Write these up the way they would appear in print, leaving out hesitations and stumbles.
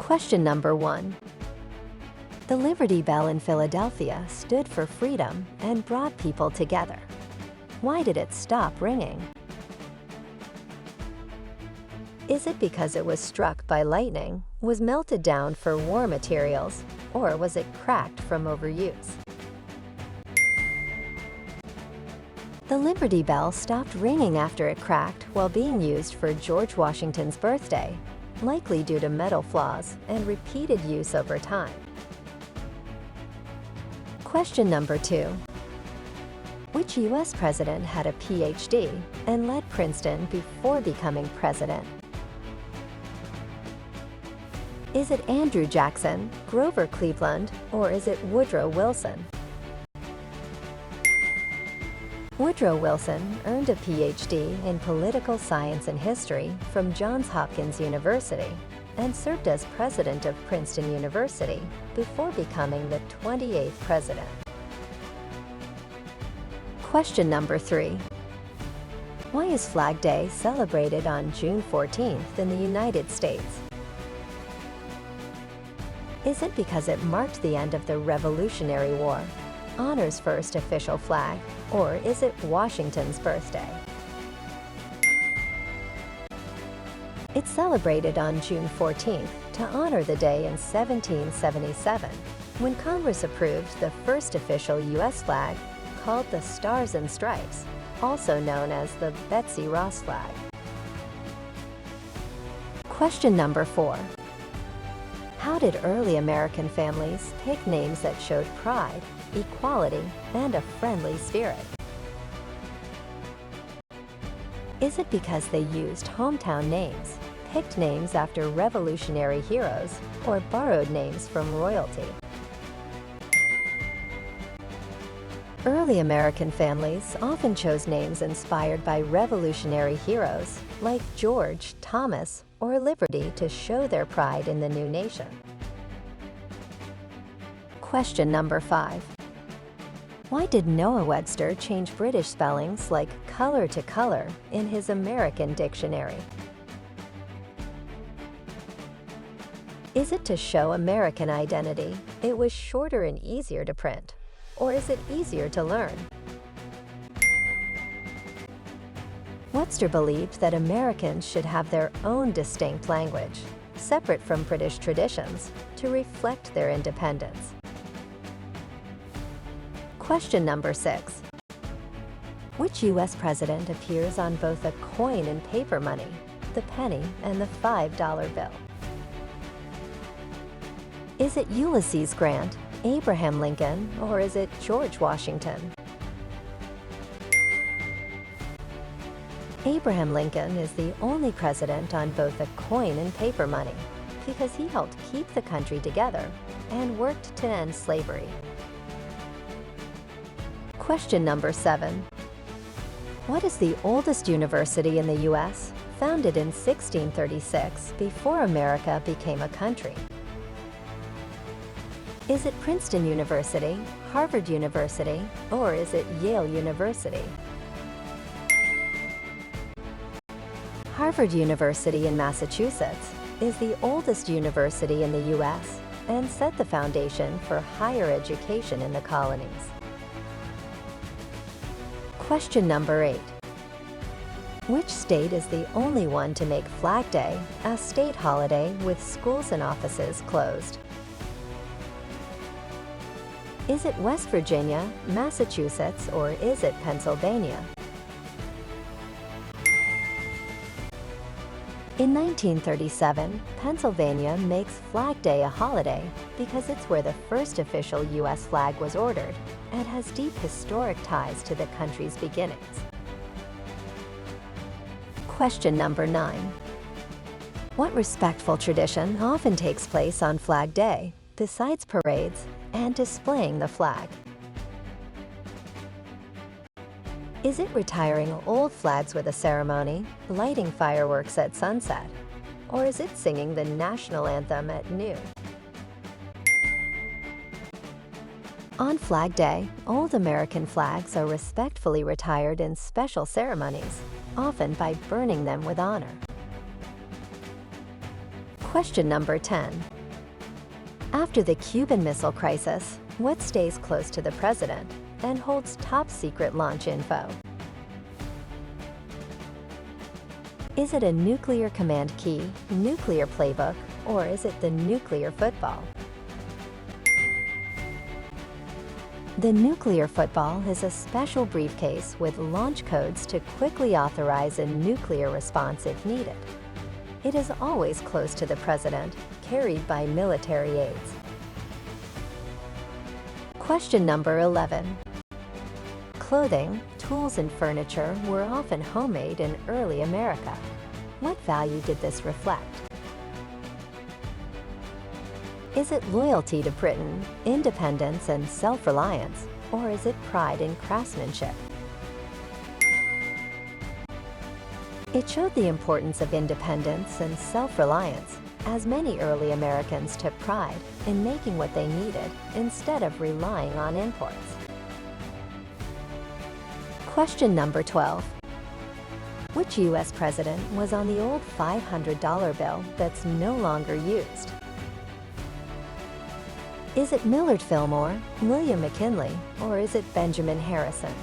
Question number 1. The Liberty Bell in Philadelphia stood for freedom and brought people together. Why did it stop ringing? Is it because it was struck by lightning, was melted down for war materials, or was it cracked from overuse? The Liberty Bell stopped ringing after it cracked while being used for George Washington's birthday, likely due to metal flaws and repeated use over time. Question number 2. Which U.S. president had a Ph.D. and led Princeton before becoming president? Is it Andrew Jackson, Grover Cleveland, or is it Woodrow Wilson? Woodrow Wilson earned a Ph.D. in political science and history from Johns Hopkins University and served as president of Princeton University before becoming the 28th president. Question number 3. Why is Flag Day celebrated on June 14th in the United States? Is it because it marked the end of the Revolutionary War, honors first official flag, or is it Washington's birthday? It's celebrated on June 14th to honor the day in 1777, when Congress approved the first official U.S. flag called the Stars and Stripes, also known as the Betsy Ross flag. Question number 4. How did early American families pick names that showed pride, equality, and a friendly spirit? Is it because they used hometown names, picked names after Revolutionary heroes, or borrowed names from royalty? Early American families often chose names inspired by Revolutionary heroes like George, Thomas, or Liberty to show their pride in the new nation. Question number 5. Why did Noah Webster change British spellings like color to color in his American dictionary? Is it to show American identity? It was shorter and easier to print. Or is it easier to learn? Webster believed that Americans should have their own distinct language, separate from British traditions, to reflect their independence. Question number 6. Which U.S. president appears on both a coin and paper money, the penny and the $5 bill? Is it Ulysses Grant, Abraham Lincoln, or is it George Washington? Abraham Lincoln is the only president on both a coin and paper money because he helped keep the country together and worked to end slavery. Question number 7. What is the oldest university in the U.S., founded in 1636 before America became a country? Is it Princeton University, Harvard University, or is it Yale University? Harvard University in Massachusetts is the oldest university in the U.S. and set the foundation for higher education in the colonies. Question number 8. Which state is the only one to make Flag Day a state holiday with schools and offices closed? Is it West Virginia, Massachusetts, or is it Pennsylvania? In 1937, Pennsylvania makes Flag Day a holiday because it's where the first official U.S. flag was ordered and has deep historic ties to the country's beginnings. Question number 9. What respectful tradition often takes place on Flag Day, besides parades and displaying the flag? Is it retiring old flags with a ceremony, lighting fireworks at sunset, or is it singing the national anthem at noon? On Flag Day, old American flags are respectfully retired in special ceremonies, often by burning them with honor. Question number 10. After the Cuban Missile Crisis, what stays close to the president and holds top-secret launch info? Is it a nuclear command key, nuclear playbook, or is it the nuclear football? The nuclear football is a special briefcase with launch codes to quickly authorize a nuclear response if needed. It is always close to the president, carried by military aides. Question number 11. Clothing, tools, and furniture were often homemade in early America. What value did this reflect? Is it loyalty to Britain, independence and self-reliance, or is it pride in craftsmanship? It showed the importance of independence and self-reliance, as many early Americans took pride in making what they needed instead of relying on imports. Question number 12. Which U.S. president was on the old $500 bill that's no longer used? Is it Millard Fillmore, William McKinley, or is it Benjamin Harrison?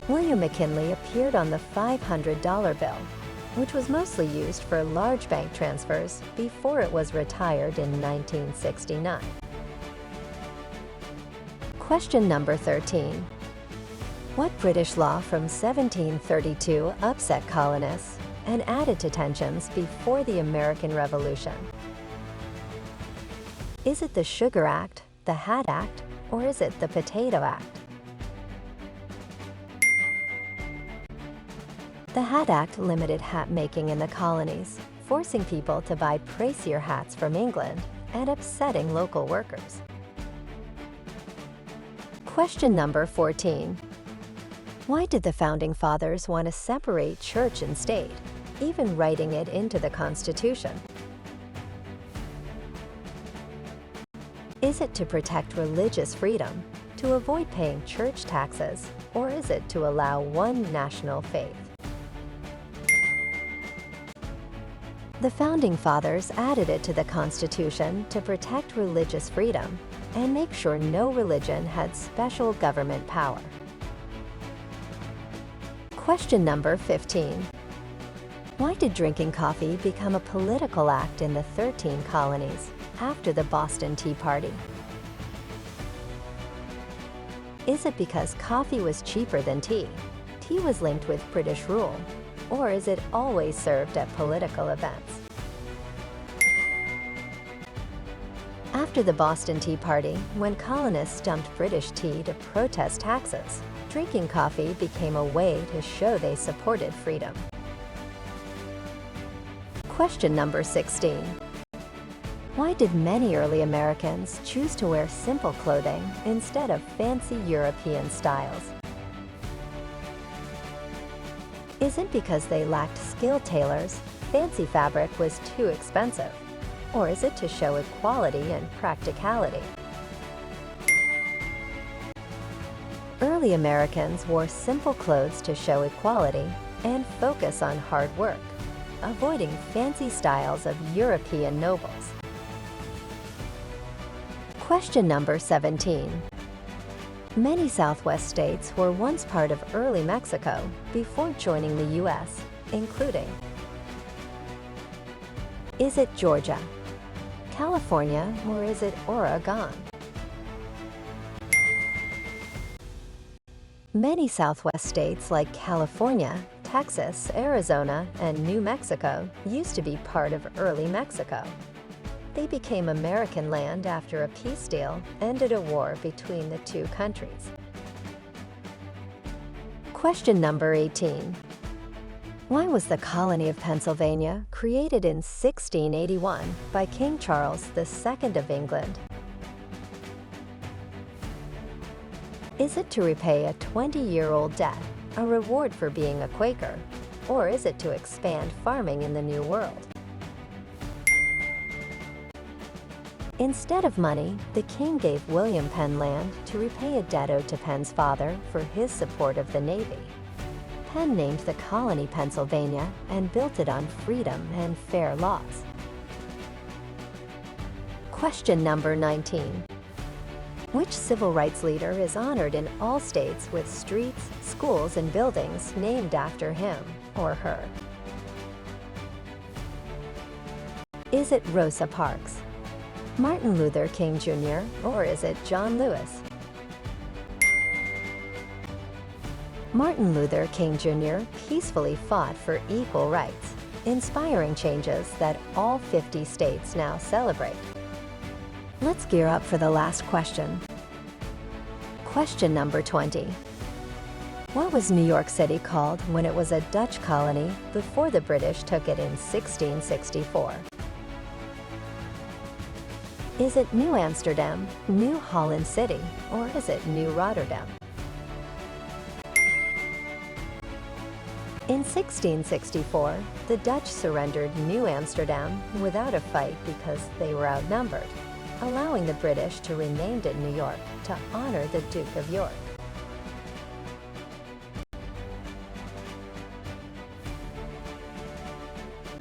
William McKinley appeared on the $500 bill, which was mostly used for large bank transfers before it was retired in 1969. Question number 13. What British law from 1732 upset colonists and added to tensions before the American Revolution? Is it the Sugar Act, the Hat Act, or is it the Potato Act? The Hat Act limited hat making in the colonies, forcing people to buy pricier hats from England and upsetting local workers. Question number 14. Why did the Founding Fathers want to separate church and state, even writing it into the Constitution? Is it to protect religious freedom, to avoid paying church taxes, or is it to allow one national faith? The Founding Fathers added it to the Constitution to protect religious freedom and make sure no religion had special government power. Question number 15. Why did drinking coffee become a political act in the 13 colonies after the Boston Tea Party? Is it because coffee was cheaper than tea? Tea was linked with British rule. Or is it always served at political events? After the Boston Tea Party, when colonists dumped British tea to protest taxes, drinking coffee became a way to show they supported freedom. Question number 16. Why did many early Americans choose to wear simple clothing instead of fancy European styles? Is it because they lacked skilled tailors, fancy fabric was too expensive? Or is it to show equality and practicality? Early Americans wore simple clothes to show equality and focus on hard work, avoiding fancy styles of European nobles. Question number 17. Many Southwest states were once part of early Mexico before joining the U.S., including: is it Georgia, California, or is it Oregon? Many Southwest states like California, Texas, Arizona, and New Mexico used to be part of early Mexico. They became American land after a peace deal ended a war between the two countries. Question number 18. Why was the colony of Pennsylvania created in 1681 by King Charles II of England? Is it to repay a 20-year-old debt, a reward for being a Quaker, or is it to expand farming in the New World? Instead of money, the king gave William Penn land to repay a debt owed to Penn's father for his support of the Navy. Penn named the colony Pennsylvania and built it on freedom and fair laws? Question number 19. Which civil rights leader is honored in all states with streets, schools, and buildings named after him or her? Is it Rosa Parks, Martin Luther King Jr., or is it John Lewis? Martin Luther King Jr. peacefully fought for equal rights, inspiring changes that all 50 states now celebrate. Let's gear up for the last question. Question number 20. What was New York City called when it was a Dutch colony before the British took it in 1664? Is it New Amsterdam, New Holland City, or is it New Rotterdam? In 1664, the Dutch surrendered New Amsterdam without a fight because they were outnumbered, allowing the British to rename it New York to honor the Duke of York.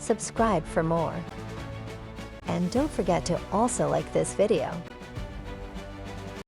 Subscribe for more. And don't forget to also like this video.